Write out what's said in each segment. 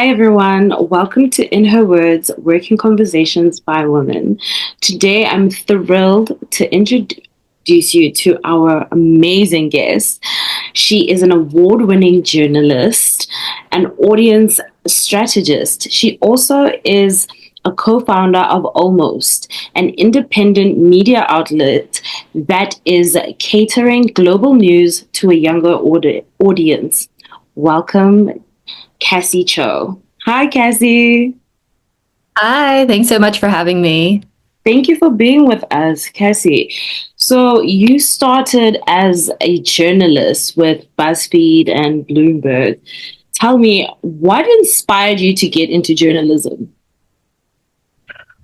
everyone. Welcome to In Her Words, Working Conversations by Women. Today, I'm thrilled to introduce you to our amazing guest. She is an award-winning journalist, an audience strategist. She also is a co-founder of Almost, an independent media outlet that is catering global news to a younger audience. Welcome, Kassy Cho. Hi, Kassy. Hi, thanks so much for having me. Thank you for being with us, Kassy. So, you started as a journalist with BuzzFeed and Bloomberg. Tell me, what inspired you to get into journalism?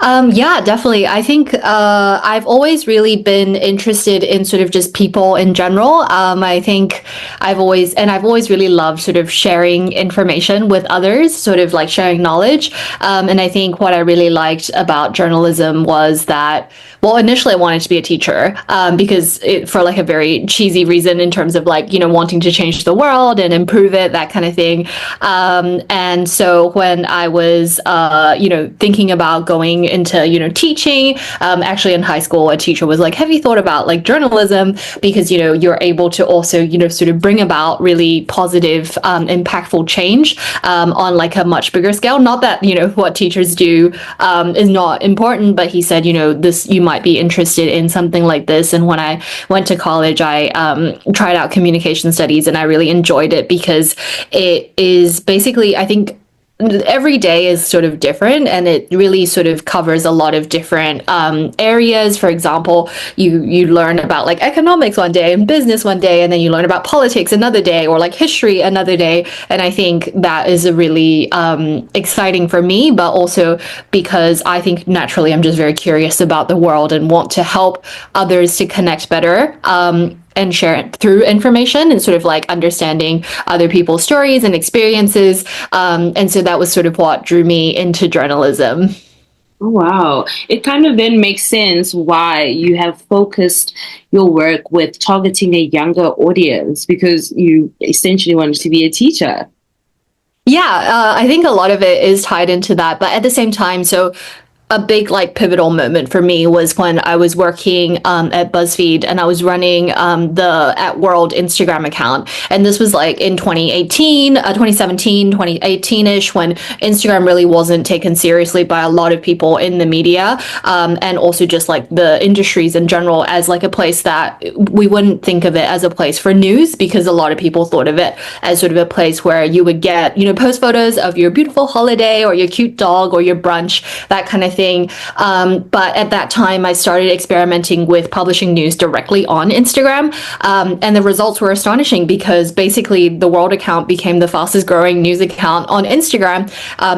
Yeah, definitely. I think I've always really been interested in sort of just people in general. I think I've always really loved sort of sharing information with others, sort of like sharing knowledge. And I think what I really liked about journalism was that, well, initially I wanted to be a teacher because for like a very cheesy reason in terms of like, wanting to change the world and improve it, that kind of thing. And so when I was, thinking about going into, teaching, actually in high school, a teacher was like, have you thought about like journalism? Because, you're able to also, sort of bring about really positive, impactful change on like a much bigger scale. Not that, what teachers do is not important, but he said, this, you might be interested in something like this. And when I went to college, I tried out communication studies and I really enjoyed it because it is basically, I think, every day is sort of different and it really sort of covers a lot of different areas. For example, you learn about like economics one day and business one day, and then you learn about politics another day, or like history another day. And I think that is a really exciting for me, but also because I think naturally I'm just very curious about the world and want to help others to connect better. And share it through information and sort of like understanding other people's stories and experiences. And so that was sort of what drew me into journalism. Oh, wow. It kind of then makes sense why you have focused your work with targeting a younger audience because you essentially wanted to be a teacher. Yeah, I think a lot of it is tied into that. But at the same time, so a big like pivotal moment for me was when I was working at BuzzFeed and I was running the At World Instagram account. And this was like in 2018, 2017, 2018-ish, when Instagram really wasn't taken seriously by a lot of people in the media, and also just like the industries in general as like a place that we wouldn't think of it as a place for news, because a lot of people thought of it as sort of a place where you would get, post photos of your beautiful holiday or your cute dog or your brunch, that kind of thing. But at that time, I started experimenting with publishing news directly on Instagram. And the results were astonishing because basically the World account became the fastest growing news account on Instagram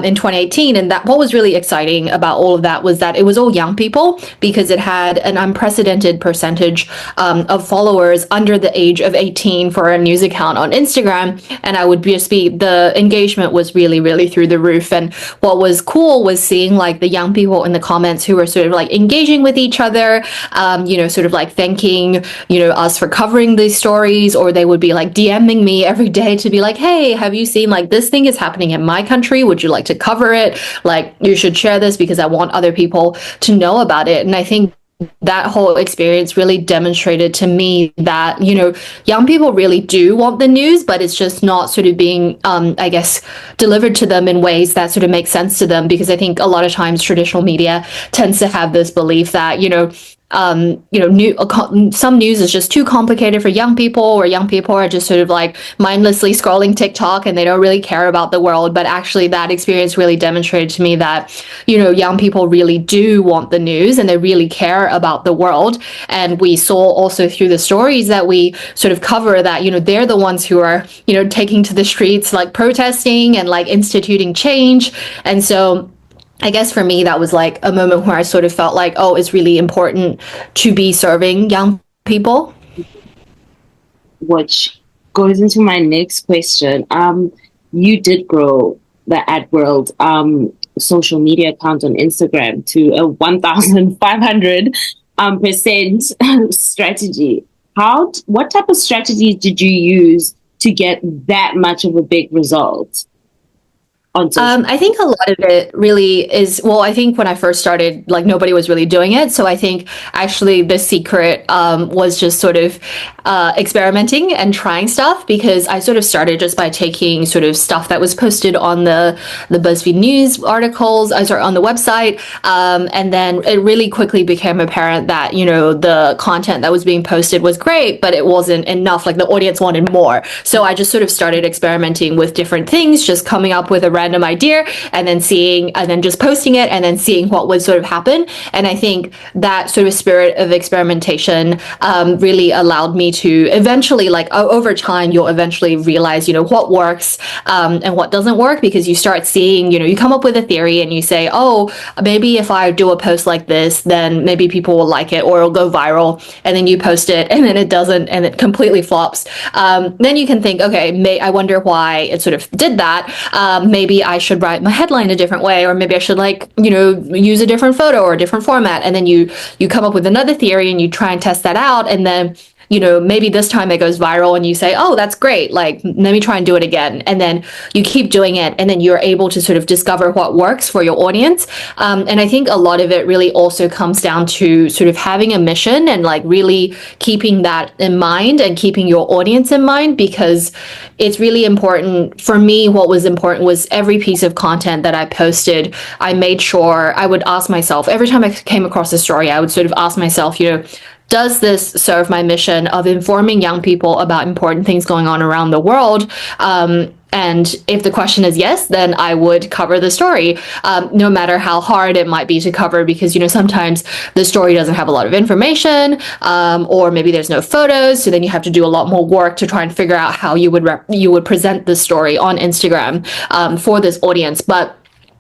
in 2018. And that what was really exciting about all of that was that it was all young people, because it had an unprecedented percentage of followers under the age of 18 for a news account on Instagram. And I would just be, the engagement was really, really through the roof. And what was cool was seeing like the young people in the comments who were sort of like engaging with each other, sort of like thanking, us for covering these stories, or they would be like DMing me every day to be like, hey, have you seen like this thing is happening in my country? Would you like to cover it? Like, you should share this because I want other people to know about it. And I think that whole experience really demonstrated to me that, young people really do want the news, but it's just not sort of being, I guess, delivered to them in ways that sort of make sense to them. Because I think a lot of times traditional media tends to have this belief that, some news is just too complicated for young people, or young people are just sort of like mindlessly scrolling TikTok and they don't really care about the world. But actually, that experience really demonstrated to me that, young people really do want the news and they really care about the world. And we saw also through the stories that we sort of cover that, they're the ones who are, taking to the streets, like protesting and like instituting change. And so I guess for me, that was like a moment where I sort of felt like, oh, it's really important to be serving young people. Which goes into my next question. You did grow the At World social media account on Instagram to a 1,500 percent strategy. What type of strategies did you use to get that much of a big result? on social? I think a lot of it really is, well, I think when I first started, like nobody was really doing it. So I think actually the secret was just sort of experimenting and trying stuff, because I sort of started just by taking sort of stuff that was posted on the BuzzFeed News articles, sorry, on the website. And then it really quickly became apparent that, you know, the content that was being posted was great, but it wasn't enough. Like the audience wanted more. So I just sort of started experimenting with different things, just coming up with a random idea and then seeing, and then just posting it and then seeing what would sort of happen. And I think that sort of spirit of experimentation really allowed me to eventually, like over time, you'll eventually realize, you know, what works and what doesn't work, because you start seeing, you know, you come up with a theory and you say, oh, maybe if I do a post like this, then maybe people will like it or it'll go viral. And then you post it and then it doesn't, and it completely flops. Then you can think, okay, I wonder why it sort of did that. Maybe I should write my headline a different way, or maybe I should, like, you know, use a different photo or a different format. And then you come up with another theory and you try and test that out. And then, you know, maybe this time it goes viral and you say, oh, that's great. Like, let me try and do it again. And then you keep doing it. And then you're able to sort of discover what works for your audience. And I think a lot of it really also comes down to sort of having a mission and like really keeping that in mind and keeping your audience in mind, because it's really important. For me, what was important was every piece of content that I posted, I made sure I would ask myself, every time I came across a story, I would sort of ask myself, you know, does this serve my mission of informing young people about important things going on around the world? And if the question is yes, then I would cover the story, no matter how hard it might be to cover, because, you know, sometimes the story doesn't have a lot of information, or maybe there's no photos. So then you have to do a lot more work to try and figure out how you would present the story on Instagram for this audience. But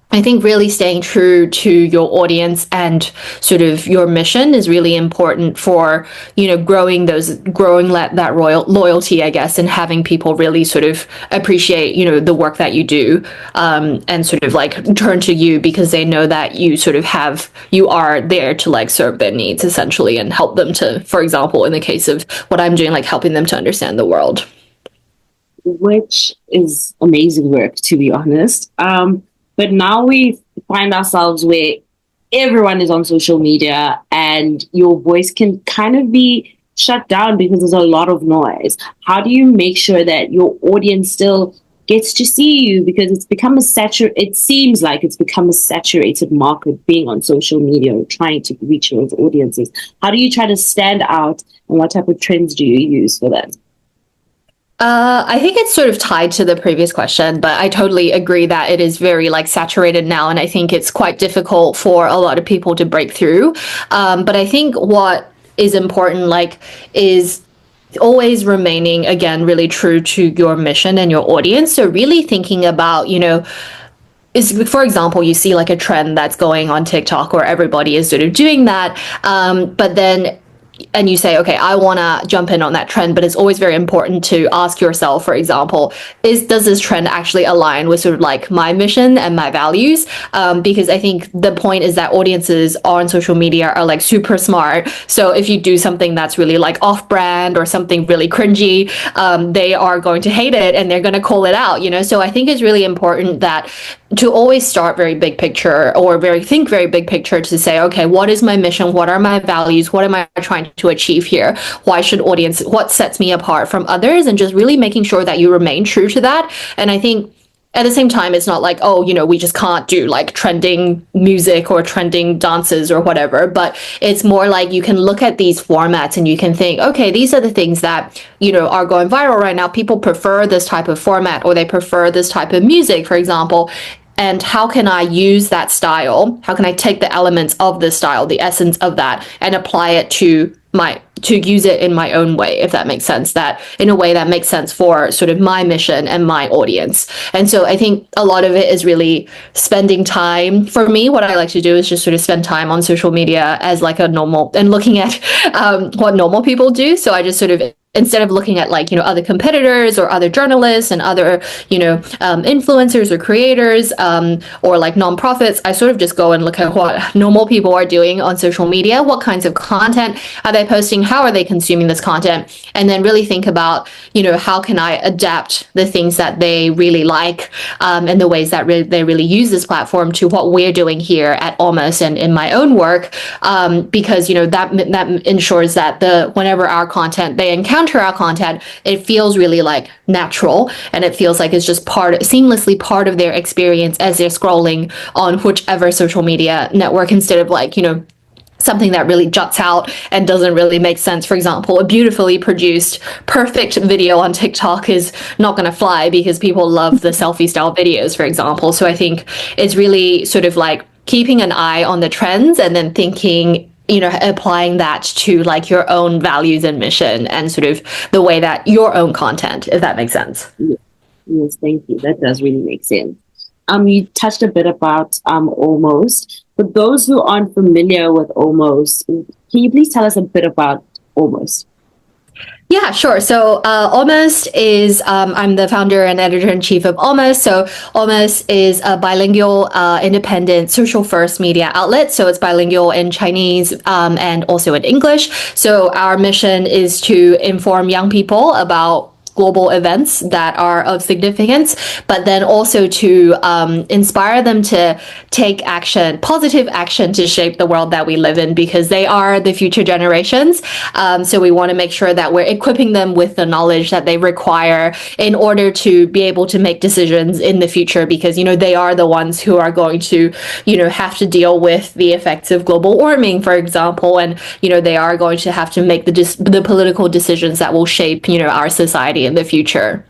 I think really staying true to your audience and sort of your mission is really important for, you know, growing that loyalty, I guess, and having people really sort of appreciate, you know, the work that you do, and sort of like turn to you because they know that you are there to like serve their needs essentially and help them to, for example, in the case of what I'm doing, like helping them to understand the world. Which is amazing work, to be honest. But now we find ourselves where everyone is on social media and your voice can kind of be shut down because there's a lot of noise. How do you make sure that your audience still gets to see you? Because it seems like it's become a saturated market being on social media or trying to reach those audiences. How do you try to stand out, and what type of trends do you use for that? I think it's sort of tied to the previous question, but I totally agree that it is very like saturated now, and I think it's quite difficult for a lot of people to break through. But I think what is important, like, is always remaining, again, really true to your mission and your audience. So really thinking about, you know, is, for example, you see like a trend that's going on TikTok where everybody is sort of doing that, but then and you say, okay, I want to jump in on that trend, but it's always very important to ask yourself, for example, does this trend actually align with sort of like my mission and my values? Because I think the point is that audiences on social media are like super smart. So if you do something that's really like off-brand or something really cringy, they are going to hate it and they're going to call it out, you know? So I think it's really important that to always start very big picture, or think very big picture, to say, okay, what is my mission? What are my values? What am I trying to achieve here? What sets me apart from others? And just really making sure that you remain true to that. And I think at the same time, it's not like, oh, you know, we just can't do like trending music or trending dances or whatever, but it's more like you can look at these formats and you can think, okay, these are the things that, you know, are going viral right now. People prefer this type of format, or they prefer this type of music, for example. And how can I use that style? How can I take the elements of this style, the essence of that, and apply it to use it in my own way, if that makes sense, that in a way that makes sense for sort of my mission and my audience. And so I think a lot of it is really spending time. For me, what I like to do is just sort of spend time on social media as like a normal, and looking at what normal people do. So I just sort of instead of looking at like, other competitors or other journalists and other, influencers or creators, or like nonprofits, I sort of just go and look at what normal people are doing on social media. What kinds of content are they posting? How are they consuming this content? And then really think about, how can I adapt the things that they really like, and the ways that they really use this platform to what we're doing here at Almost and in my own work, because that ensures that whenever they encounter our content, it feels really like natural, and it feels like it's just seamlessly part of their experience as they're scrolling on whichever social media network, instead of like, something that really juts out and doesn't really make sense. For example, a beautifully produced, perfect video on TikTok is not going to fly because people love the selfie style videos, for example. So I think it's really sort of like keeping an eye on the trends and then thinking, applying that to like your own values and mission and sort of the way that your own content, if that makes sense. Yes, thank you. That does really make sense. You touched a bit about Almost. For those who aren't familiar with Almost, can you please tell us a bit about Almost? Yeah, sure. So Almost is, I'm the founder and editor-in-chief of Almost. So Almost is a bilingual, independent, social-first media outlet. So it's bilingual in Chinese, and also in English. So our mission is to inform young people about global events that are of significance, but then also to inspire them to take action, positive action, to shape the world that we live in, because they are the future generations. So we want to make sure that we're equipping them with the knowledge that they require in order to be able to make decisions in the future, because, they are the ones who are going to, have to deal with the effects of global warming, for example, and, they are going to have to make the political decisions that will shape, our society in the future.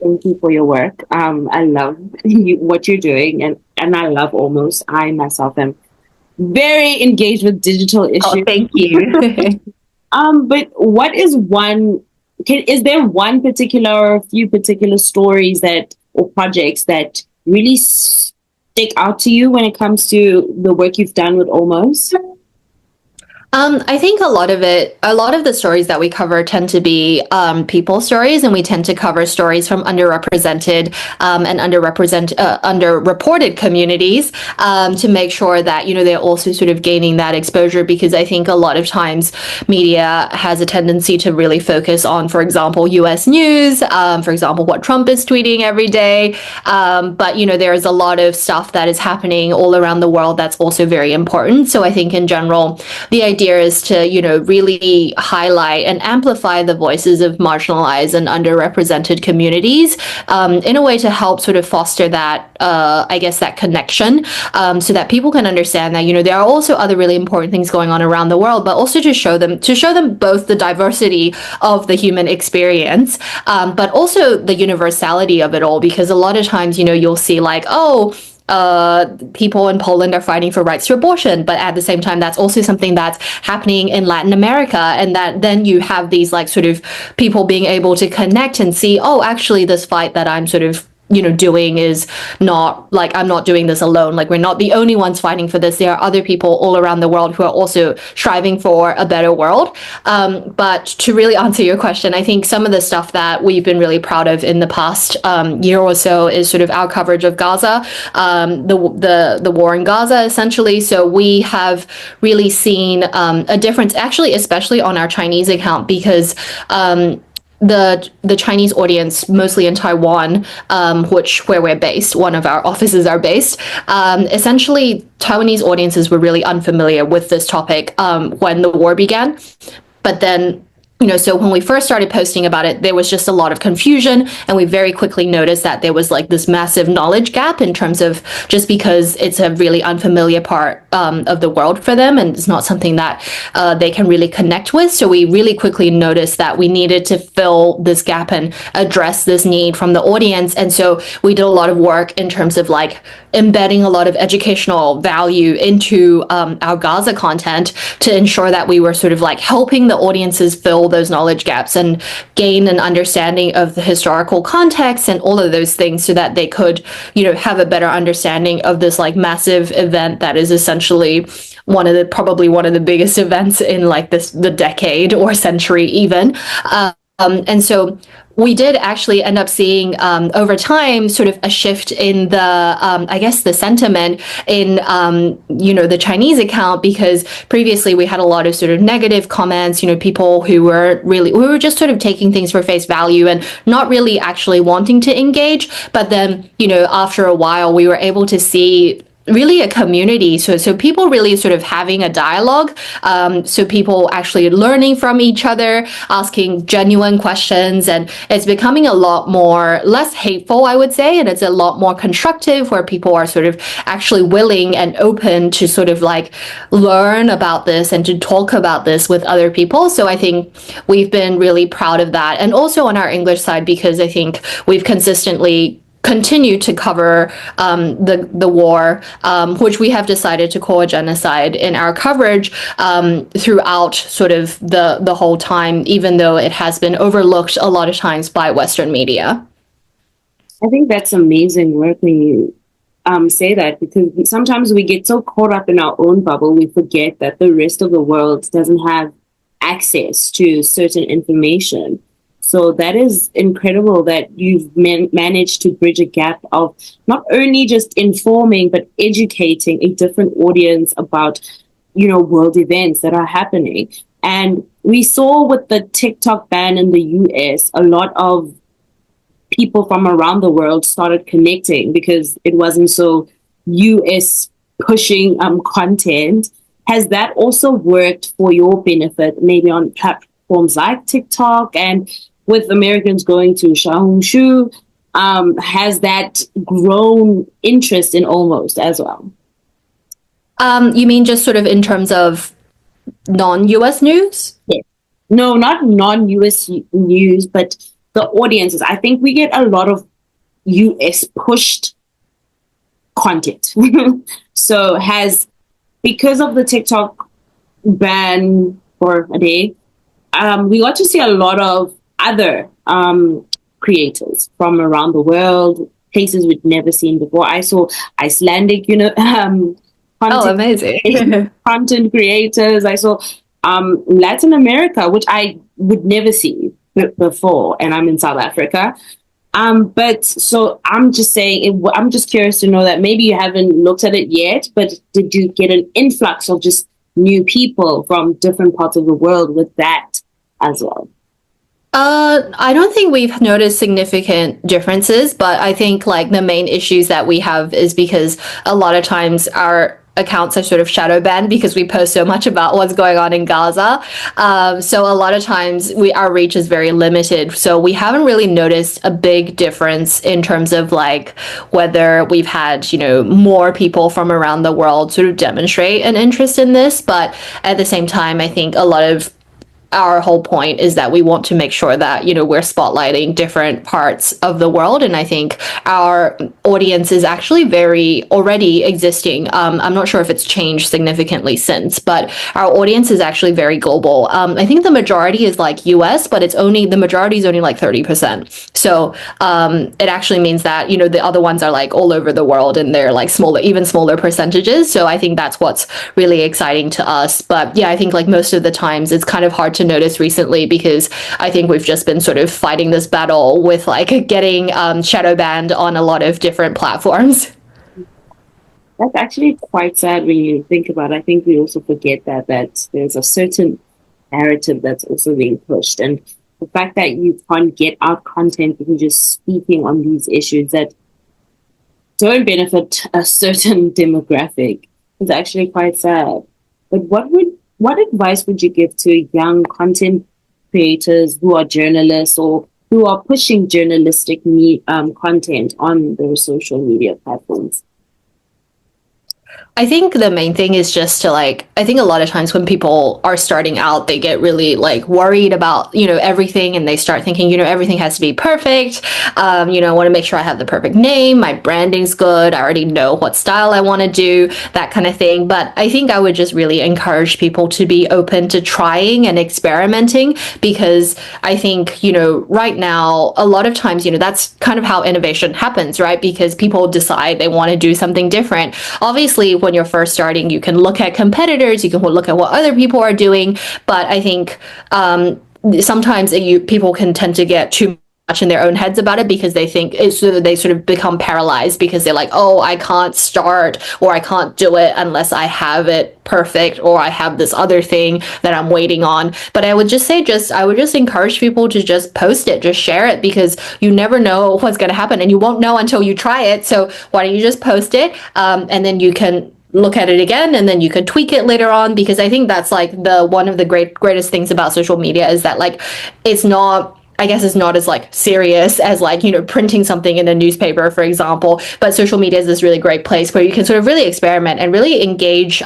Thank you for your work. I love what you're doing, and I love Almost. I myself am very engaged with digital issues. Oh, thank you. But what is is there one particular or a few particular stories or projects that really stick out to you when it comes to the work you've done with Almost? I think a lot of the stories that we cover tend to be people stories, and we tend to cover stories from underrepresented and underreported communities, to make sure that they're also sort of gaining that exposure, because I think a lot of times media has a tendency to really focus on, for example, U.S. news, for example, what Trump is tweeting every day, but there's a lot of stuff that is happening all around the world that's also very important. So I think in general, the idea is to, really highlight and amplify the voices of marginalized and underrepresented communities, in a way to help sort of foster that, that connection, so that people can understand that, there are also other really important things going on around the world, but also to show them both the diversity of the human experience, but also the universality of it all, because a lot of times, you'll see like, people in Poland are fighting for rights to abortion, but at the same time, that's also something that's happening in Latin America, and that then you have these like sort of people being able to connect and see, actually this fight that I'm sort of doing is not like, I'm not doing this alone. Like, we're not the only ones fighting for this. There are other people all around the world who are also striving for a better world. But to really answer your question, I think some of the stuff that we've been really proud of in the past year or so is sort of our coverage of Gaza, the war in Gaza, essentially. So we have really seen a difference, actually, especially on our Chinese account, because the Chinese audience, mostly in Taiwan, where we're based, one of our offices are based, essentially Taiwanese audiences were really unfamiliar with this topic when the war began. But then, so when we first started posting about it, there was just a lot of confusion, and we very quickly noticed that there was like this massive knowledge gap in terms of, just because it's a really unfamiliar part of the world for them, and it's not something that they can really connect with. So we really quickly noticed that we needed to fill this gap and address this need from the audience. And so we did a lot of work in terms of like embedding a lot of educational value into our Gaza content, to ensure that we were sort of like helping the audiences fill those knowledge gaps and gain an understanding of the historical context and all of those things, so that they could, have a better understanding of this like massive event that is essentially probably one of the biggest events in like the decade or century even. And so we did actually end up seeing over time sort of a shift in the I guess the sentiment in the Chinese account, because previously we had a lot of sort of negative comments, people who were just sort of taking things for face value and not really actually wanting to engage. But then after a while we were able to see really a community, so people really sort of having a dialogue, so people actually learning from each other, asking genuine questions, and it's becoming a lot more less hateful, I would say, and it's a lot more constructive, where people are sort of actually willing and open to sort of like learn about this and to talk about this with other people. So I think we've been really proud of that, and also on our English side, because I think we've consistently continue to cover the war, which we have decided to call a genocide in our coverage throughout sort of the whole time, even though it has been overlooked a lot of times by Western media. I think that's amazing work when you say that, because sometimes we get so caught up in our own bubble, we forget that the rest of the world doesn't have access to certain information. So that is incredible that you've managed to bridge a gap of not only just informing, but educating a different audience about, world events that are happening. And we saw with the TikTok ban in the US, a lot of people from around the world started connecting because it wasn't so US pushing content. Has that also worked for your benefit, maybe on platforms like TikTok, and with Americans going to Xiaohongshu, has that grown interest in almost as well? You mean just sort of in terms of non-US news? Yes. No, not non-US news, but the audiences. I think we get a lot of US pushed content. So because of the TikTok ban for a day, we got to see a lot of other creators from around the world, places we'd never seen before. I saw Icelandic, Oh, amazing. content creators. I saw Latin America, which I would never see before, and I'm in South Africa. But so I'm just saying, I'm just curious to know that maybe you haven't looked at it yet, but did you get an influx of just new people from different parts of the world with that as well? I don't think we've noticed significant differences, but I think like the main issues that we have is because a lot of times our accounts are sort of shadow banned because we post so much about what's going on in Gaza. So a lot of times our reach is very limited. So we haven't really noticed a big difference in terms of like whether we've had, more people from around the world sort of demonstrate an interest in this. But at the same time, I think a lot of our whole point is that we want to make sure that we're spotlighting different parts of the world, and I think our audience is actually very already existing. I'm not sure if it's changed significantly since, but our audience is actually very global. I think the majority is like US, but the majority is only like 30%. So it actually means that the other ones are like all over the world, and they're like even smaller percentages. So I think that's what's really exciting to us. But yeah, I think like most of the times it's kind of hard to notice recently, because I think we've just been sort of fighting this battle with like getting shadow banned on a lot of different platforms. That's actually quite sad when you think about it. I think we also forget that there's a certain narrative that's also being pushed, and the fact that you can't get out content because you're speaking on these issues that don't benefit a certain demographic is actually quite sad. But what advice would you give to young content creators who are journalists or who are pushing journalistic content on their social media platforms? I think the main thing is just to I think a lot of times when people are starting out, they get really worried about, everything, and they start thinking, everything has to be perfect. I want to make sure I have the perfect name, my branding's good, I already know what style I want to do, that kind of thing. But I think I would just really encourage people to be open to trying and experimenting, because I think, right now, a lot of times, that's kind of how innovation happens, right? Because people decide they want to do something different. Obviously, when you're first starting, you can look at competitors, you can look at what other people are doing. But I think sometimes people can tend to get too much in their own heads about it because they think they sort of become paralyzed because they're like, oh, I can't start or I can't do it unless I have it perfect or I have this other thing that I'm waiting on. But I would just say I would just encourage people to just post it, just share it, because you never know what's going to happen and you won't know until you try it. So why don't you just post it, and then you can look at it again and then you can tweak it later on, because I think that's like one of the greatest things about social media is that like it's not as like serious as like, printing something in a newspaper, for example. But social media is this really great place where you can sort of really experiment and really engage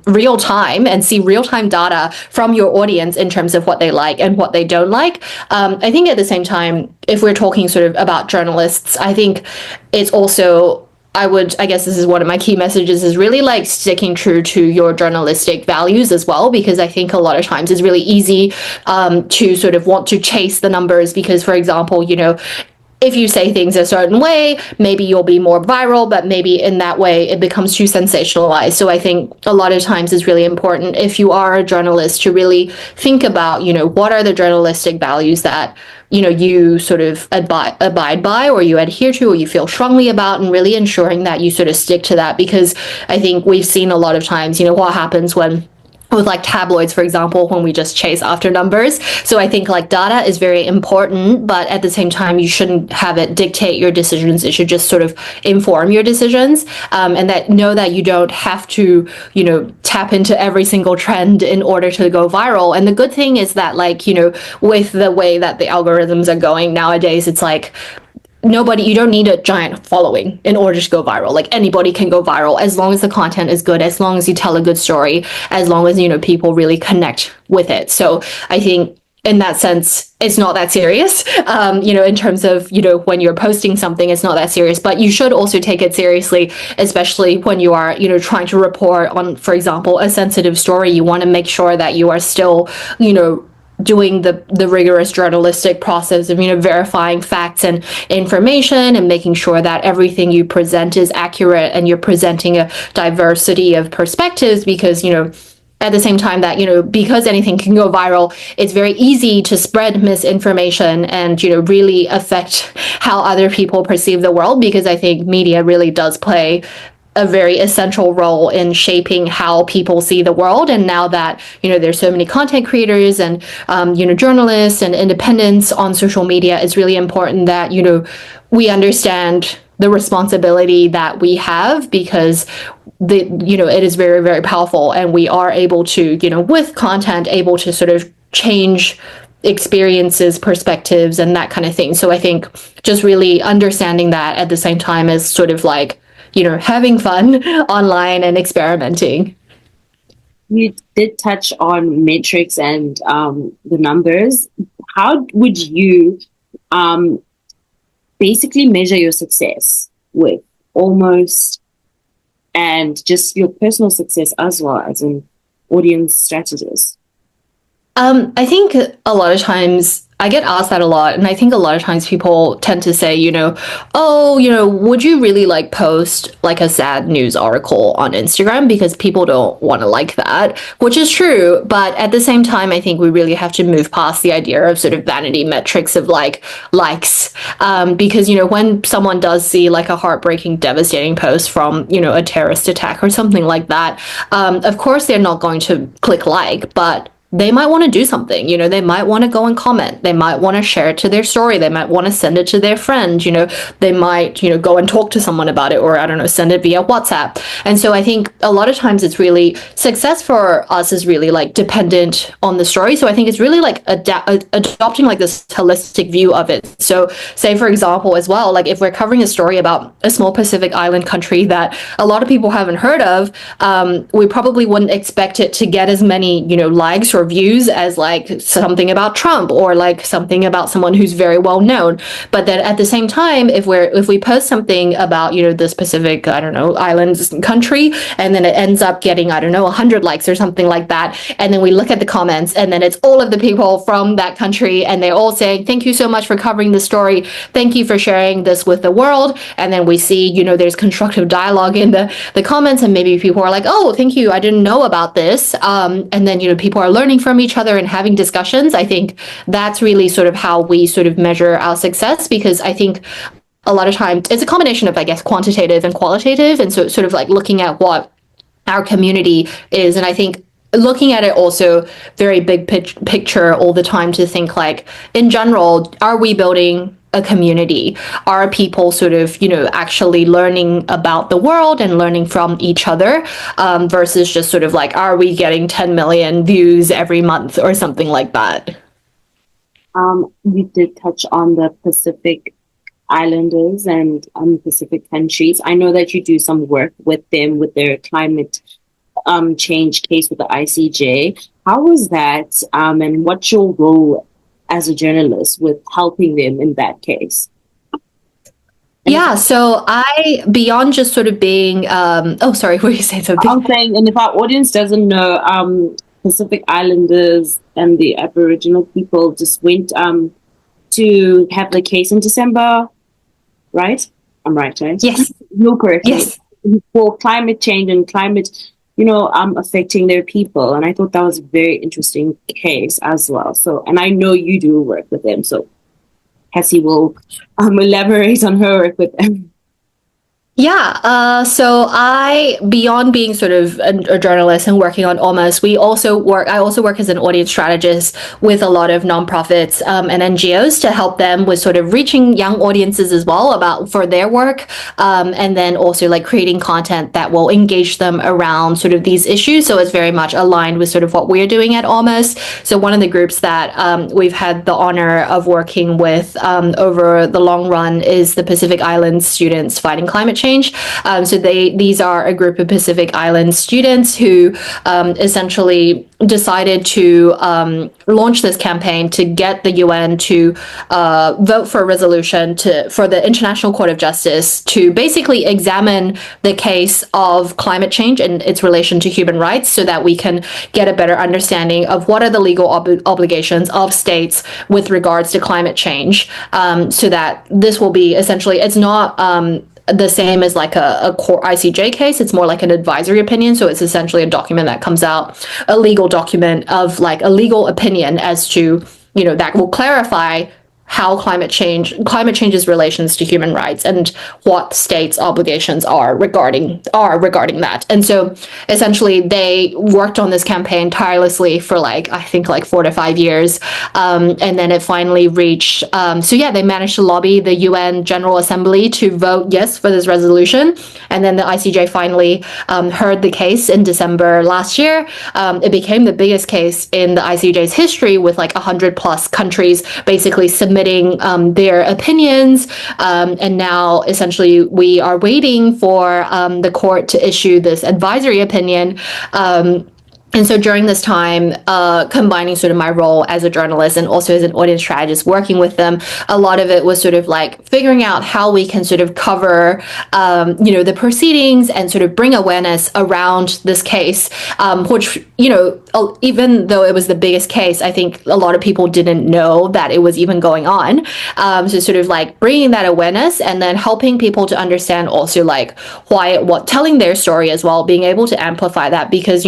real time and see real time data from your audience in terms of what they like and what they don't like. I think at the same time, if we're talking sort of about journalists, I think it's also, I guess this is one of my key messages, is really like sticking true to your journalistic values as well, because I think a lot of times it's really easy to sort of want to chase the numbers because, for example, if you say things a certain way, maybe you'll be more viral, but maybe in that way it becomes too sensationalized. So I think a lot of times it's really important, if you are a journalist, to really think about, what are the journalistic values that you sort of abide by, or you adhere to, or you feel strongly about, and really ensuring that you sort of stick to that. Because I think we've seen a lot of times, what happens with like tabloids, for example, when we just chase after numbers. So I think like data is very important, but at the same time, you shouldn't have it dictate your decisions. It should just sort of inform your decisions, and that you don't have to, tap into every single trend in order to go viral. And the good thing is that like, with the way that the algorithms are going nowadays, it's like, you don't need a giant following in order to go viral. Like anybody can go viral as long as the content is good, as long as you tell a good story, as long as, people really connect with it. So I think in that sense, it's not that serious, in terms of, when you're posting something, it's not that serious, but you should also take it seriously, especially when you are, trying to report on, for example, a sensitive story. You want to make sure that you are still, doing the rigorous journalistic process of verifying facts and information and making sure that everything you present is accurate and you're presenting a diversity of perspectives, because at the same time that because anything can go viral, it's very easy to spread misinformation and really affect how other people perceive the world, because I think media really does play a very essential role in shaping how people see the world. And now that there's so many content creators and journalists and independents on social media, it's really important that we understand the responsibility that we have, because it is very, very powerful, and we are able to with content able to sort of change experiences, perspectives, and that kind of thing. So I think just really understanding that at the same time as sort of like having fun online and experimenting. You did touch on metrics and the numbers. How would you basically measure your success with almost, and just your personal success as well as an audience strategist? I think a lot of times I get asked that a lot, and I think a lot of times people tend to say, would you really like post like a sad news article on Instagram, because people don't want to like that, which is true. But at the same time, I think we really have to move past the idea of sort of vanity metrics of like likes, because when someone does see like a heartbreaking, devastating post from a terrorist attack or something like that, of course they're not going to click like, but they might want to do something, they might want to go and comment. They might want to share it to their story. They might want to send it to their friend, they might, go and talk to someone about it, or I don't know, send it via WhatsApp. And so I think a lot of times it's really, success for us is really like dependent on the story. So I think it's really like adopting like this holistic view of it. So say, for example, as well, like if we're covering a story about a small Pacific island country that a lot of people haven't heard of, we probably wouldn't expect it to get as many, likes or for views as like something about Trump or like something about someone who's very well known. But then at the same time, if we post something about, this specific, I don't know, island country, and then it ends up getting, I don't know, 100 likes or something like that, and then we look at the comments, and then it's all of the people from that country, and they're all saying, thank you so much for covering the story. Thank you for sharing this with the world. And then we see, there's constructive dialogue in the comments, and maybe people are like, oh, thank you, I didn't know about this. And then, people are learning from each other and having discussions. I think that's really sort of how we sort of measure our success, because I think a lot of times it's a combination of, I guess, quantitative and qualitative. And so sort of like looking at what our community is. And I think looking at it also very big picture all the time to think like, in general, are we building a community? Are people sort of, actually learning about the world and learning from each other, versus just sort of like, are we getting 10 million views every month or something like that? You did touch on the Pacific Islanders and Pacific countries. I know that you do some work with them with their climate change case with the ICJ. How was that? And what's your role as a journalist with helping them in that case? Yeah, so I, beyond just sort of being, oh, sorry, what were you saying something? I'm saying, and if our audience doesn't know, Pacific Islanders and the Aboriginal people just went to have the case in December, right? I'm right, right? Yes. No, correct. Yes. For climate change and climate, affecting their people. And I thought that was a very interesting case as well. So, and I know you do work with them. So Kassy will elaborate on her work with them. Yeah, so I, beyond being sort of a journalist and working on Almost, I also work as an audience strategist with a lot of nonprofits and NGOs to help them with sort of reaching young audiences as well for their work, and then also like creating content that will engage them around sort of these issues. So it's very much aligned with sort of what we're doing at Almost. So one of the groups that we've had the honor of working with over the long run is the Pacific Islands Students Fighting Climate Change. So these are a group of Pacific Island students who essentially decided to launch this campaign to get the UN to vote for a resolution for the International Court of Justice to basically examine the case of climate change and its relation to human rights, so that we can get a better understanding of what are the legal obligations of states with regards to climate change, so that this will be essentially, it's not the same as like a court ICJ case. It's more like an advisory opinion. So it's essentially a document that comes out, a legal document of like a legal opinion as to, that will clarify how climate change's relations to human rights and what states' obligations are regarding that. And so essentially they worked on this campaign tirelessly for I think 4 to 5 years. And then it finally reached, they managed to lobby the UN General Assembly to vote yes for this resolution. And then the ICJ finally heard the case in December last year. It became the biggest case in the ICJ's history, with 100 plus countries basically submitting their opinions, and now essentially we are waiting for the court to issue this advisory opinion. And so during this time, combining sort of my role as a journalist and also as an audience strategist, working with them, a lot of it was sort of figuring out how we can sort of cover, the proceedings and sort of bring awareness around this case, which, even though it was the biggest case, I think a lot of people didn't know that it was even going on. So sort of bringing that awareness and then helping people to understand also telling their story as well, being able to amplify that, because,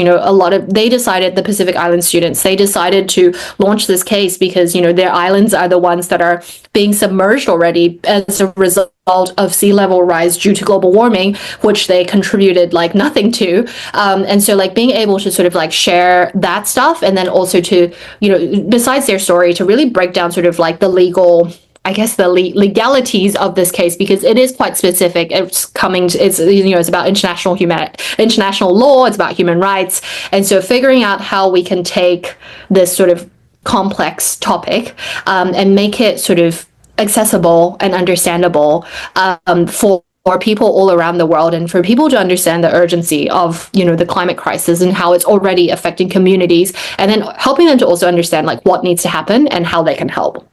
the Pacific Island students, they decided to launch this case because, their islands are the ones that are being submerged already as a result of sea level rise due to global warming, which they contributed nothing to. And so being able to sort of share that stuff, and then also to, besides their story, to really break down sort of the legal, I guess, the legalities of this case, because it is quite specific. It's about international law. It's about human rights. And so figuring out how we can take this sort of complex topic and make it sort of accessible and understandable for for people all around the world and for people to understand the urgency of, the climate crisis and how it's already affecting communities, and then helping them to also understand like what needs to happen and how they can help.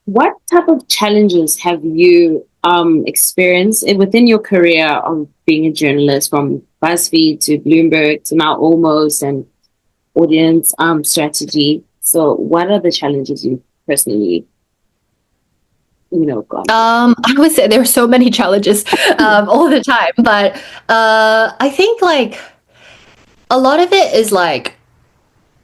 What type of challenges have you experienced within your career of being a journalist, from BuzzFeed to Bloomberg to now Almost and audience strategy? So, what are the challenges you personally, gone through? I would say there are so many challenges all the time, but I think like a lot of it is like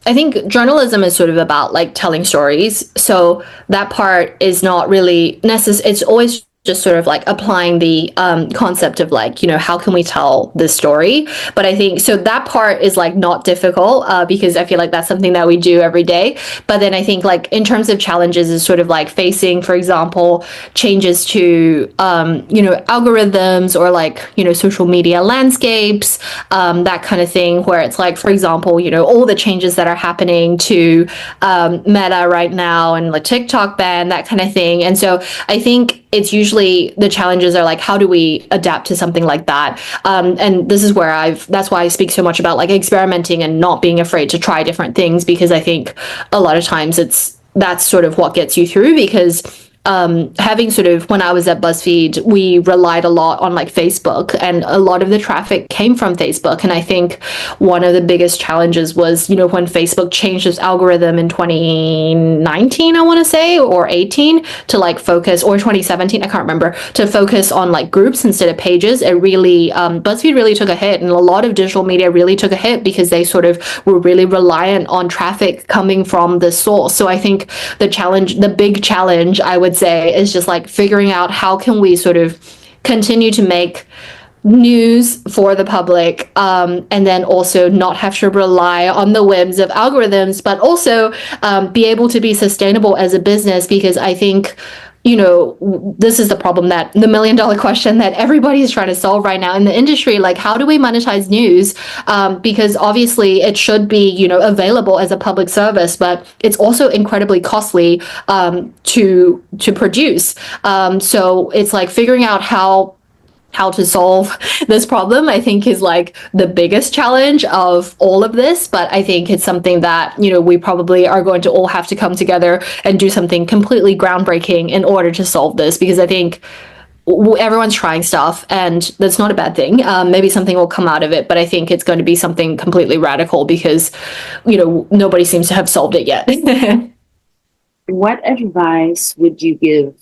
I think journalism is sort of about like telling stories. So that part is not really necessary. It's always just sort of like applying the concept of like, how can we tell this story? But I think so that part is like not difficult because I feel like that's something that we do every day. But then I think like in terms of challenges is sort of like facing, for example, changes to, algorithms or like, social media landscapes, that kind of thing, where it's like, for example, all the changes that are happening to Meta right now and like TikTok ban, that kind of thing. And so I think it's usually the challenges are like, how do we adapt to something like that? And this is where that's why I speak so much about like experimenting and not being afraid to try different things, because I think a lot of times that's sort of what gets you through, because having sort of, when I was at BuzzFeed, we relied a lot on like Facebook, and a lot of the traffic came from Facebook. And I think one of the biggest challenges was, when Facebook changed its algorithm in 2019, I want to say, or 18, to like focus, or 2017, I can't remember, to focus on like groups instead of pages. It really, BuzzFeed really took a hit, and a lot of digital media really took a hit because they sort of were really reliant on traffic coming from the source. So I think the big challenge, I would say, is just like figuring out how can we sort of continue to make news for the public, and then also not have to rely on the whims of algorithms, but also be able to be sustainable as a business. Because I think this is the problem, that the $1 million question that everybody is trying to solve right now in the industry. Like, how do we monetize news? Because obviously it should be, available as a public service, but it's also incredibly costly to produce. So it's like figuring out how to solve this problem, I think, is like the biggest challenge of all of this. But I think it's something that, we probably are going to all have to come together and do something completely groundbreaking in order to solve this, because I think everyone's trying stuff, and that's not a bad thing. Maybe something will come out of it, but I think it's going to be something completely radical because, nobody seems to have solved it yet. What advice would you give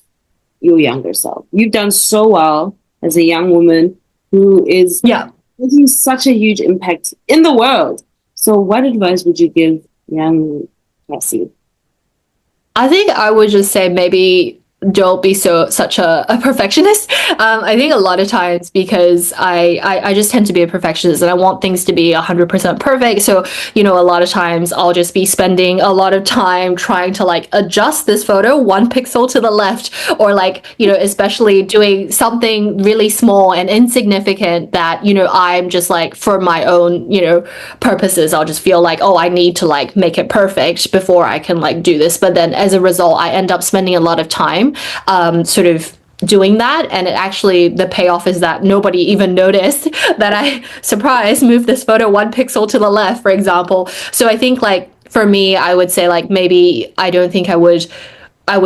your younger self? You've done so well as a young woman who is making such a huge impact in the world. So what advice would you give young Kassy? I think I would just say maybe don't be such a perfectionist. I think a lot of times, because I just tend to be a perfectionist and I want things to be 100% perfect. So, a lot of times I'll just be spending a lot of time trying to like adjust this photo 1 pixel to the left, or like, especially doing something really small and insignificant that, I'm just like, for my own, purposes, I'll just feel like, oh, I need to like make it perfect before I can like do this. But then as a result, I end up spending a lot of time sort of doing that, and the payoff is that nobody even noticed that I moved this photo 1 pixel to the left, for example. So I think like for me, I would say like maybe I don't think I would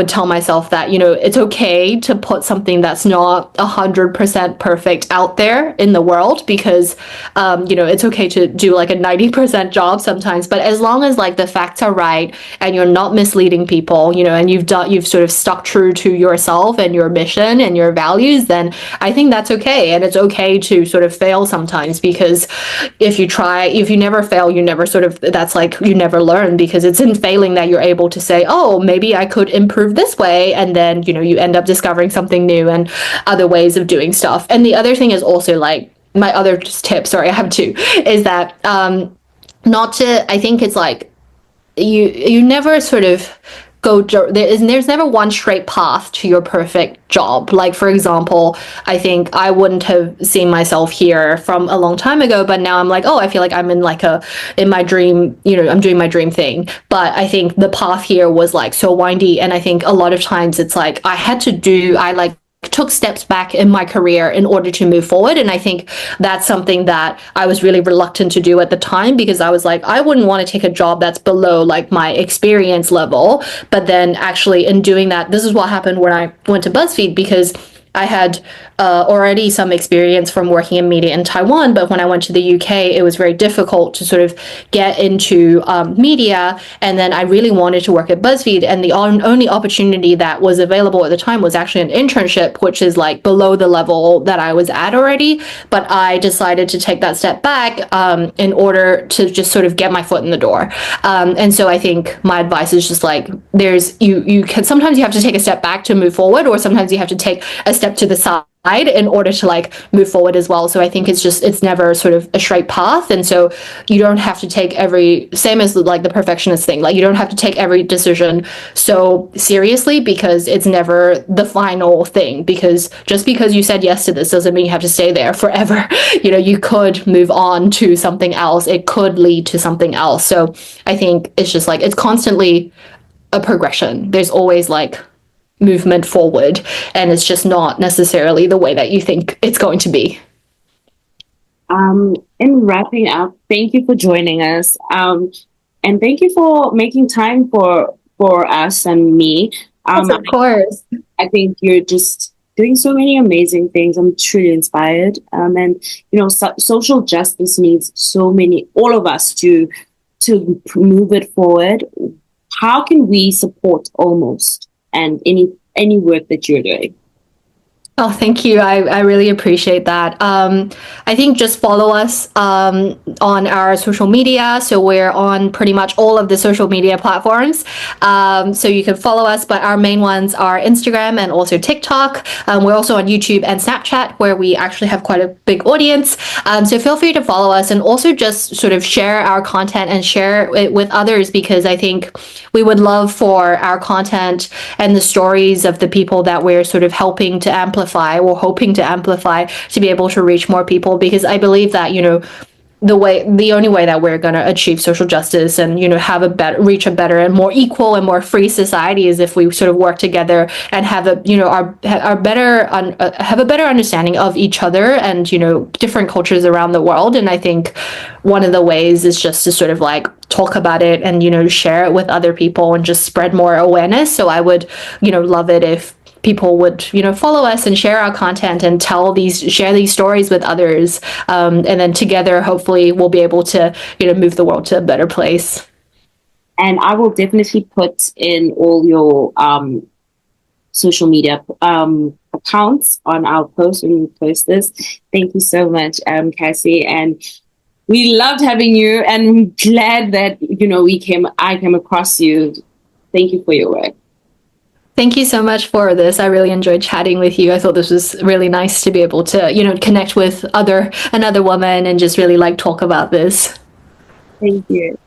tell myself that, it's okay to put something that's not 100% perfect out there in the world, because, it's okay to do like a 90% job sometimes. But as long as like the facts are right and you're not misleading people, and you've sort of stuck true to yourself and your mission and your values, then I think that's okay. And it's okay to sort of fail sometimes, because if you never fail, that's like, you never learn, because it's in failing that you're able to say, oh, maybe I could improve this way, and then you end up discovering something new and other ways of doing stuff. And the other thing is also like my other tip, sorry, I have two, is that I think it's like you never sort of there's never one straight path to your perfect job. Like, for example, I think I wouldn't have seen myself here from a long time ago, but now I'm like, oh, I feel like I'm in my dream, I'm doing my dream thing. But I think the path here was like so windy, and I think a lot of times it's like I took steps back in my career in order to move forward. And I think that's something that I was really reluctant to do at the time, because I was like, I wouldn't want to take a job that's below like my experience level. But then actually in doing that, this is what happened when I went to BuzzFeed, because I had already some experience from working in media in Taiwan, but when I went to the UK, it was very difficult to sort of get into media. And then I really wanted to work at BuzzFeed, and the only opportunity that was available at the time was actually an internship, which is like below the level that I was at already. But I decided to take that step back in order to just sort of get my foot in the door. And so I think my advice is just like, there's you can sometimes you have to take a step back to move forward, or sometimes you have to take a step to the side in order to like move forward as well. So I think it's never sort of a straight path. And so you don't have to take every, same as like the perfectionist thing, like you don't have to take every decision so seriously, because it's never the final thing. Because just because you said yes to this doesn't mean you have to stay there forever. You could move on to something else. It could lead to something else. So I think it's just like, it's constantly a progression. There's always like movement forward, and it's just not necessarily the way that you think it's going to be. In wrapping up, thank you for joining us, and thank you for making time for us and me. Yes, of course. I think you're just doing so many amazing things. I'm truly inspired, and social justice needs all of us to move it forward. How can we support Almost and any work that you're doing? Oh, thank you. I really appreciate that. I think just follow us on our social media. So we're on pretty much all of the social media platforms. So you can follow us, but our main ones are Instagram and also TikTok. We're also on YouTube and Snapchat, where we actually have quite a big audience. So feel free to follow us, and also just sort of share our content and share it with others, because I think we would love for our content and the stories of the people that we're sort of helping to amplify, or hoping to amplify, to be able to reach more people. Because I believe that, the only way that we're going to achieve social justice and, reach a better and more equal and more free society is if we sort of work together and have a better understanding of each other and, different cultures around the world. And I think one of the ways is just to sort of like talk about it and, share it with other people and just spread more awareness. So I would, love it if people would, follow us and share our content and share these stories with others. And then together, hopefully we'll be able to, move the world to a better place. And I will definitely put in all your social media accounts on our post when we post this. Thank you so much, Kassy. And we loved having you, and I'm glad that, I came across you. Thank you for your work. Thank you so much for this. I really enjoyed chatting with you. I thought this was really nice to be able to, connect with another woman and just really like talk about this. Thank you.